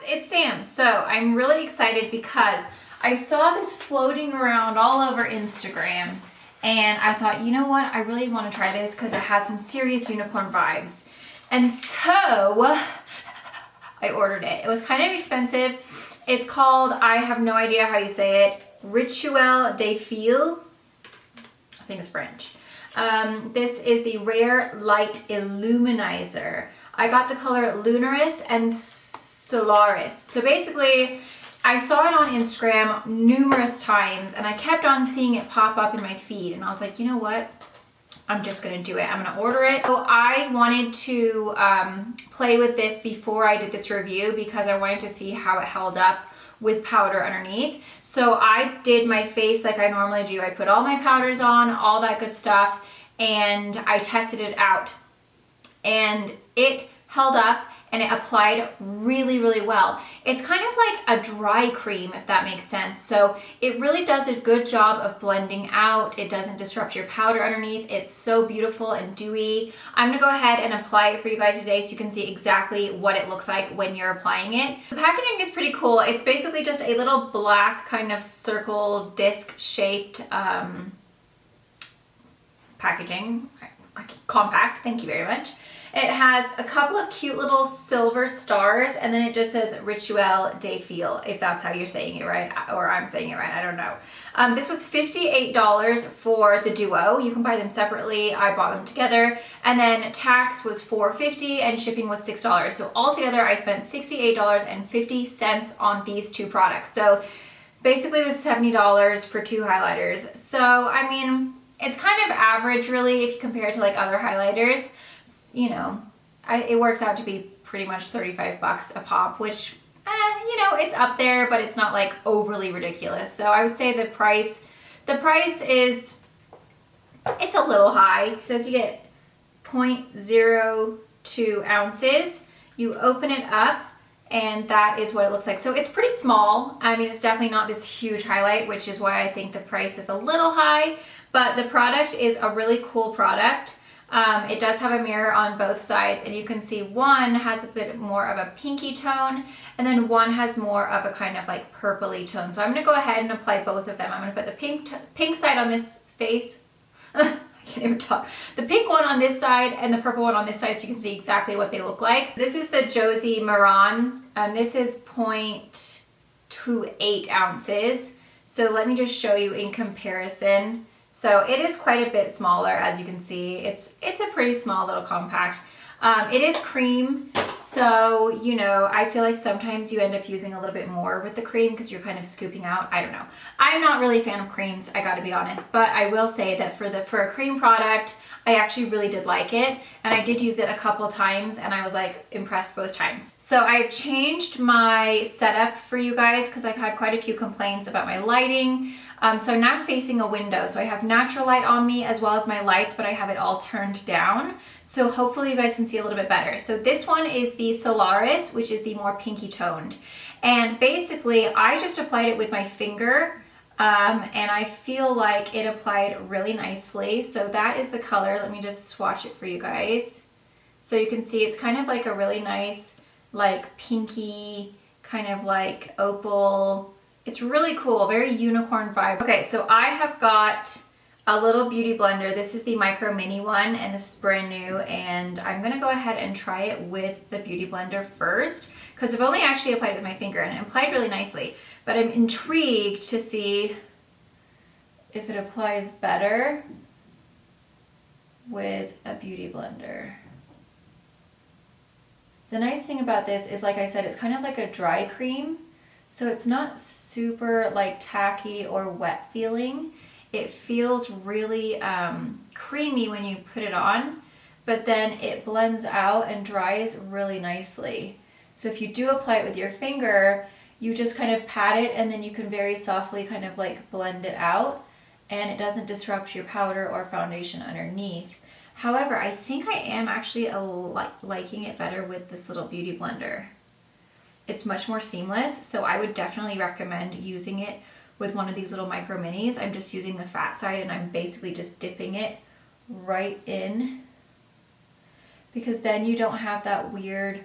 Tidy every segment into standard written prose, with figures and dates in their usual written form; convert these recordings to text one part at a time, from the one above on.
it's Sam. So I'm really excited because I saw this floating around all over Instagram and I thought, you know what, I really want to try this because it has some serious unicorn vibes. And so I ordered it. It was kind of expensive. It's called, I have no idea how you say it, Rituel De Fille. I think it's French. This is the Rare Light Luminizer. I got the color Lunaris and Solaris. So basically, I saw it on Instagram numerous times and I kept on seeing it pop up in my feed and I was like, you know what? I'm just gonna do it. I'm gonna order it. So I wanted to play with this before I did this review because I wanted to see how it held up with powder underneath. So I did my face like I normally do. I put all my powders on, all that good stuff, and I tested it out. And it held up and it applied really, really well. It's kind of like a dry cream, if that makes sense. So it really does a good job of blending out. It doesn't disrupt your powder underneath. It's so beautiful and dewy. I'm gonna go ahead and apply it for you guys today so you can see exactly what it looks like when you're applying it. The packaging is pretty cool. It's basically just a little black kind of circle disc shaped packaging, compact, thank you very much. It has a couple of cute little silver stars and then it just says Rituel De Fille, if that's how you're saying it right, or I'm saying it right, I don't know. This was $58 for the duo. You can buy them separately. I bought them together. And then tax was $4.50 and shipping was $6. So altogether I spent $68.50 on these two products. So basically it was $70 for two highlighters. So I mean, it's kind of average really if you compare it to like other highlighters. You know, it works out to be pretty much 35 bucks a pop, which, you know, it's up there, but it's not like overly ridiculous. So I would say the price is, it's a little high. It says you get 0.02 ounces. You open it up and that is what it looks like. So it's pretty small. I mean, it's definitely not this huge highlight, which is why I think the price is a little high, but the product is a really cool product. It does have a mirror on both sides and you can see one has a bit more of a pinky tone and then one has more of a kind of like purpley tone. So I'm going to go ahead and apply both of them. I'm going to put the pink side on this face. I can't even talk. The pink one on this side and the purple one on this side so you can see exactly what they look like. This is the Josie Maran and this is 0.28 ounces. So let me just show you in comparison. So it is quite a bit smaller, as you can see. It's a pretty small little compact. It is cream, so, you know, I feel like sometimes you end up using a little bit more with the cream because you're kind of scooping out. I don't know. I'm not really a fan of creams, I gotta be honest, but I will say that for a cream product, I actually really did like it, and I did use it a couple times, and I was like impressed both times. So I've changed my setup for you guys because I've had quite a few complaints about my lighting. So I'm now facing a window, so I have natural light on me as well as my lights, but I have it all turned down. So hopefully you guys can see a little bit better. So this one is the Solaris, which is the more pinky toned. And basically I just applied it with my finger and I feel like it applied really nicely. So that is the color. Let me just swatch it for you guys. So you can see it's kind of like a really nice, like pinky, kind of like opal. It's really cool, very unicorn vibe. Okay, so I have got a little beauty blender. This is the micro mini one and this is brand new and I'm gonna go ahead and try it with the beauty blender first because I've only actually applied it with my finger and it applied really nicely, but I'm intrigued to see if it applies better with a beauty blender. The nice thing about this is, like I said, it's kind of like a dry cream. So it's not super like tacky or wet feeling. It feels really creamy when you put it on, but then it blends out and dries really nicely. So if you do apply it with your finger, you just kind of pat it and then you can very softly kind of like blend it out and it doesn't disrupt your powder or foundation underneath. However, I think I am actually liking it better with this little beauty blender. It's much more seamless, so I would definitely recommend using it with one of these little micro minis. I'm just using the fat side and I'm basically just dipping it right in because then you don't have that weird,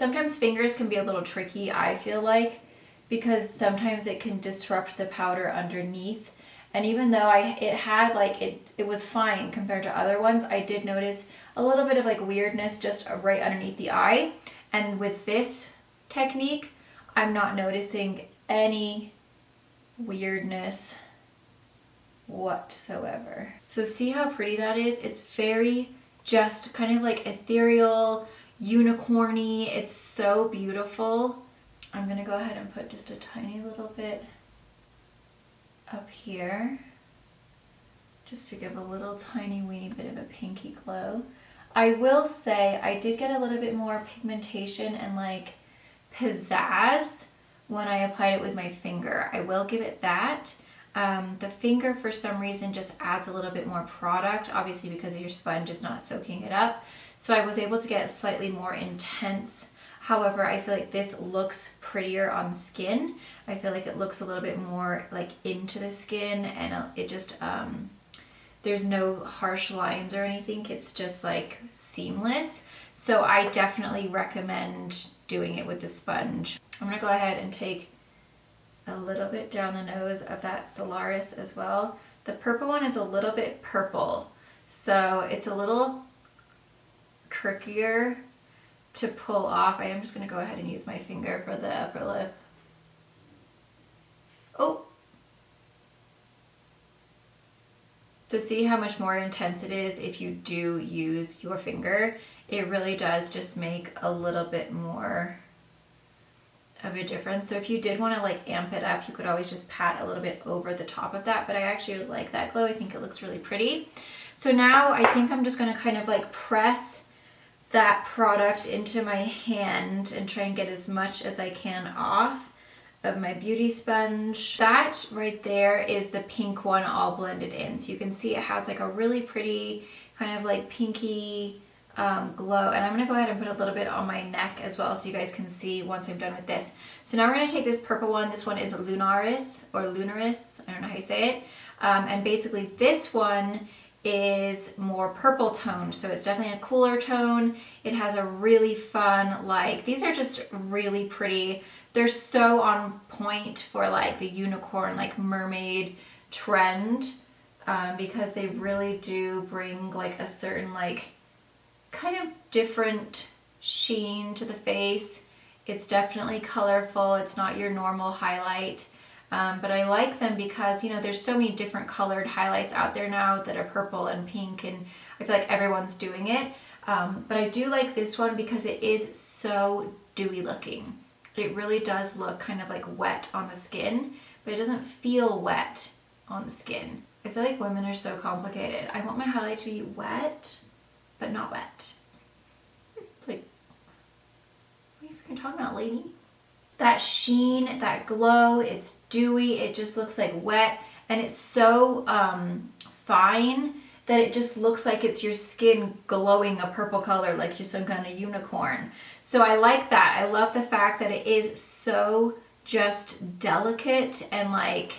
Sometimes fingers can be a little tricky, I feel like, because sometimes it can disrupt the powder underneath. And even though it had like, it was fine compared to other ones, I did notice a little bit of like weirdness just right underneath the eye. And with this technique, I'm not noticing any weirdness whatsoever. So see how pretty that is? It's very just kind of like ethereal, unicorny. It's so beautiful. I'm gonna go ahead and put just a tiny little bit up here just to give a little tiny weeny bit of a pinky glow. I will say I did get a little bit more pigmentation and like pizzazz when I applied it with my finger. I will give it that. The finger for some reason just adds a little bit more product, obviously because your sponge is not soaking it up. So I was able to get slightly more intense. However, I feel like this looks prettier on skin. I feel like it looks a little bit more like into the skin, and it just, there's no harsh lines or anything. It's just like seamless. So I definitely recommend doing it with the sponge. I'm gonna go ahead and take a little bit down the nose of that Solaris as well. The purple one is a little bit purple, so it's a little trickier to pull off. I am just going to go ahead and use my finger for the upper lip. Oh! So see how much more intense it is if you do use your finger. It really does just make a little bit more of a difference. So if you did want to like amp it up, you could always just pat a little bit over the top of that, but I actually like that glow. I think it looks really pretty. So now I think I'm just going to kind of like press that product into my hand and try and get as much as I can off of my beauty sponge. That right there is the pink one all blended in. So you can see it has like a really pretty kind of like pinky glow. And I'm gonna go ahead and put a little bit on my neck as well so you guys can see once I'm done with this. So now we're gonna take this purple one. This one is Lunaris or Lunaris, I don't know how you say it. And basically this one is more purple toned, so it's definitely a cooler tone. It has a really fun, like, these are just really pretty. They're so on point for like the unicorn, like mermaid trend, because they really do bring like a certain like kind of different sheen to the face. It's definitely colorful. It's not your normal highlight. But I like them because, you know, there's so many different colored highlights out there now that are purple and pink, and I feel like everyone's doing it. But I do like this one because it is so dewy looking. It really does look kind of like wet on the skin, but it doesn't feel wet on the skin. I feel like women are so complicated. I want my highlight to be wet, but not wet. It's like, what are you freaking talking about, lady? That sheen, that glow, it's dewy, it just looks like wet, and it's so fine that it just looks like it's your skin glowing a purple color like you're some kind of unicorn. So I like that. I love the fact that it is so just delicate and like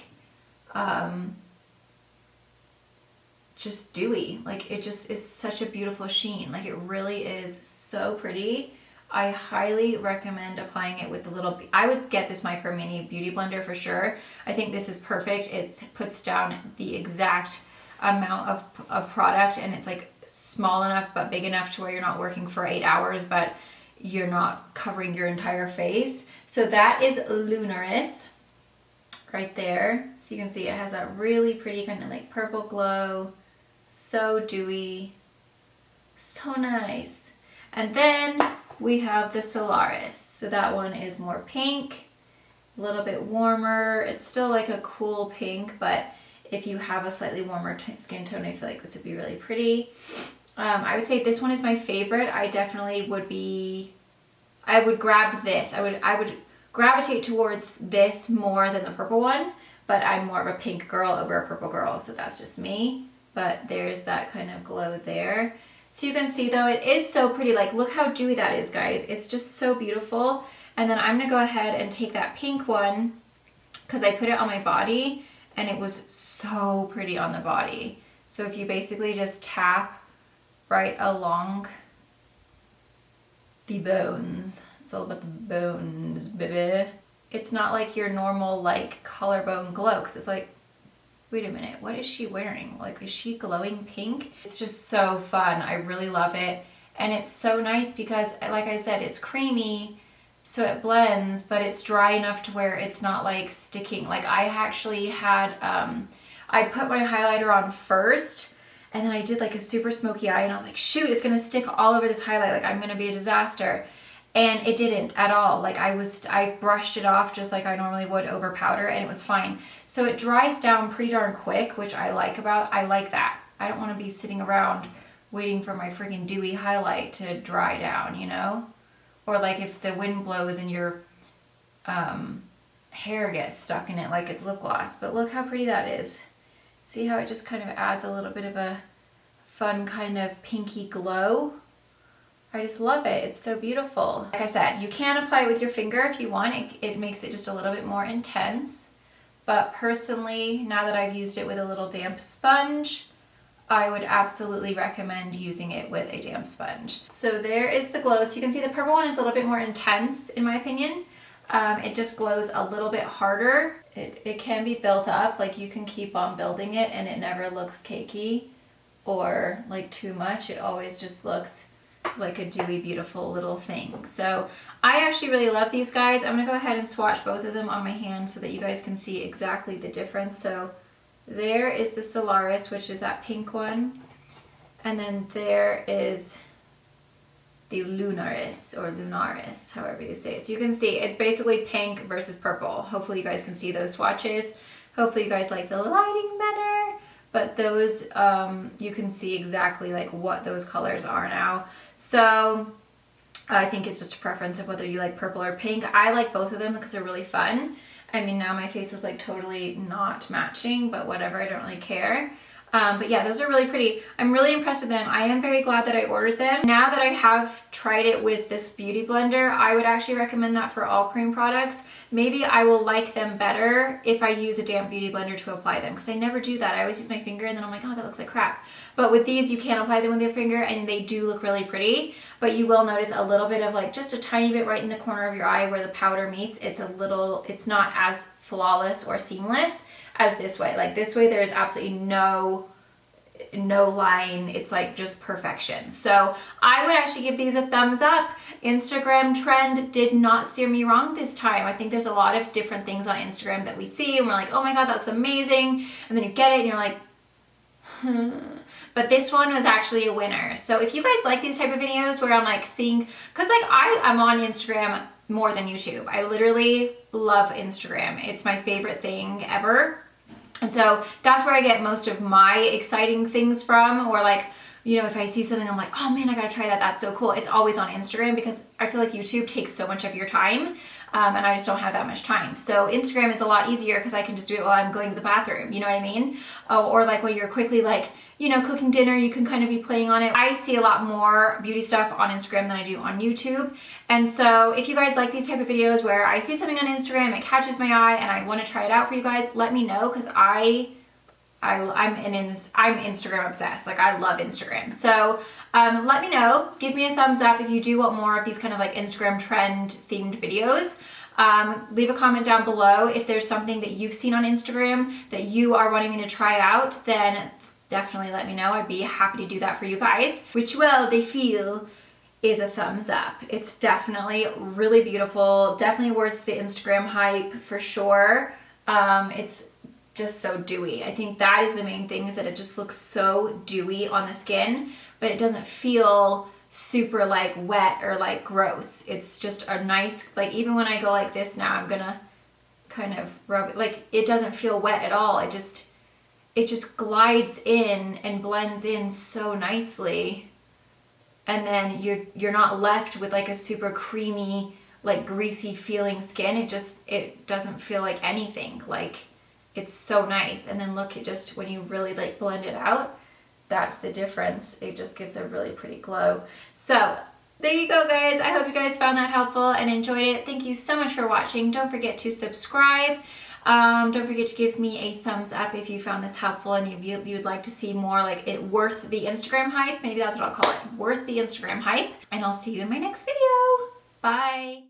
just dewy. Like it just is such a beautiful sheen. Like it really is so pretty. I highly recommend applying it with the little, I would get this micro mini beauty blender for sure. I think this is perfect. It puts down the exact amount of product, and it's like small enough but big enough to where you're not working for 8 hours, but you're not covering your entire face. So that is Lunaris right there. So you can see it has that really pretty kind of like purple glow. So dewy, so nice. And then we have the Solaris. So that one is more pink, a little bit warmer. It's still like a cool pink, but if you have a slightly warmer skin tone, I feel like this would be really pretty. I would say this one is my favorite. I definitely would be, I would grab this. I would gravitate towards this more than the purple one, but I'm more of a pink girl over a purple girl, so that's just me. But there's that kind of glow there. So you can see though, it is so pretty. Like look how dewy that is, guys. It's just so beautiful. And then I'm gonna go ahead and take that pink one because I put it on my body and it was so pretty on the body. So if you basically just tap right along the bones, It's all about the bones, baby. It's not like your normal like collarbone glow, because it's like, wait a minute, what is she wearing? Like, is she glowing pink? It's just so fun. I really love it. And it's so nice because, like I said, it's creamy, so it blends, but it's dry enough to where it's not like sticking. Like I actually had, I put my highlighter on first, and then I did like a super smoky eye, and I was like, shoot, it's gonna stick all over this highlight. Like I'm gonna be a disaster. And it didn't at all. Like I brushed it off just like I normally would over powder, and it was fine. So it dries down pretty darn quick, which I like that. I don't want to be sitting around waiting for my freaking dewy highlight to dry down, you know? Or like if the wind blows and your hair gets stuck in it like it's lip gloss. But look how pretty that is. See how it just kind of adds a little bit of a fun kind of pinky glow? I just love it. It's so beautiful. Like I said, you can apply it with your finger if you want. It makes it just a little bit more intense. But personally, now that I've used it with a little damp sponge, I would absolutely recommend using it with a damp sponge. So there is the glow. So you can see the purple one is a little bit more intense in my opinion. It just glows a little bit harder. It can be built up, like you can keep on building it and it never looks cakey or like too much. It always just looks like a dewy, beautiful little thing. So I actually really love these guys. I'm gonna go ahead and swatch both of them on my hand so that you guys can see exactly the difference. So there is the Solaris, which is that pink one. And then there is the Lunaris, or Lunaris, however you say it. So you can see it's basically pink versus purple. Hopefully you guys can see those swatches. Hopefully you guys like the lighting better. But those, you can see exactly like what those colors are now. So I think it's just a preference of whether you like purple or pink. I like both of them because they're really fun. I mean, now my face is like totally not matching, but whatever, I don't really care. But yeah, those are really pretty. I'm really impressed with them. I am very glad that I ordered them. Now that I have tried it with this beauty blender, I would actually recommend that for all cream products. Maybe I will like them better if I use a damp beauty blender to apply them, because I never do that. I always use my finger and then I'm like, oh, that looks like crap. But with these, you can apply them with your finger and they do look really pretty, but you will notice a little bit of like just a tiny bit right in the corner of your eye where the powder meets. It's not as flawless or seamless as this way. Like this way, there is absolutely no line. It's like just perfection. So I would actually give these a thumbs up. Instagram trend did not steer me wrong this time. I think there's a lot of different things on Instagram that we see and we're like, oh my God, that looks amazing. And then you get it and you're like, But this one was actually a winner. So if you guys like these type of videos where I'm like seeing, cause like I'm on Instagram more than YouTube. I literally love Instagram. It's my favorite thing ever. And so that's where I get most of my exciting things from, or like, you know, if I see something, I'm like, oh man, I gotta try that. That's so cool. It's always on Instagram because I feel like YouTube takes so much of your time. And I just don't have that much time. So Instagram is a lot easier because I can just do it while I'm going to the bathroom, you know what I mean? Or like when you're quickly like, you know, cooking dinner, you can kind of be playing on it. I see a lot more beauty stuff on Instagram than I do on YouTube. And so if you guys like these type of videos where I see something on Instagram, it catches my eye and I want to try it out for you guys, let me know, because I'm Instagram obsessed. Like I love Instagram. So let me know, give me a thumbs up if you do want more of these kind of like Instagram trend themed videos. Leave a comment down below if there's something that you've seen on Instagram that you are wanting me to try out, then definitely let me know. I'd be happy to do that for you guys. Rituel De Fille is a thumbs up. It's definitely really beautiful, definitely worth the Instagram hype for sure. It's just so dewy. I think that is the main thing, is that it just looks so dewy on the skin, but it doesn't feel super like wet or like gross. It's just a nice, like even when I go like this now, I'm gonna kind of rub it, like it doesn't feel wet at all. It just glides in and blends in so nicely. And then you're not left with like a super creamy, like greasy feeling skin. It doesn't feel like anything. Like it's so nice. And then look, it just, when you really like blend it out, that's the difference. It just gives a really pretty glow. So there you go, guys. I hope you guys found that helpful and enjoyed it. Thank you so much for watching. Don't forget to subscribe. Don't forget to give me a thumbs up if you found this helpful and you would like to see more like it worth the Instagram hype. Maybe that's what I'll call it. Worth the Instagram hype. And I'll see you in my next video. Bye.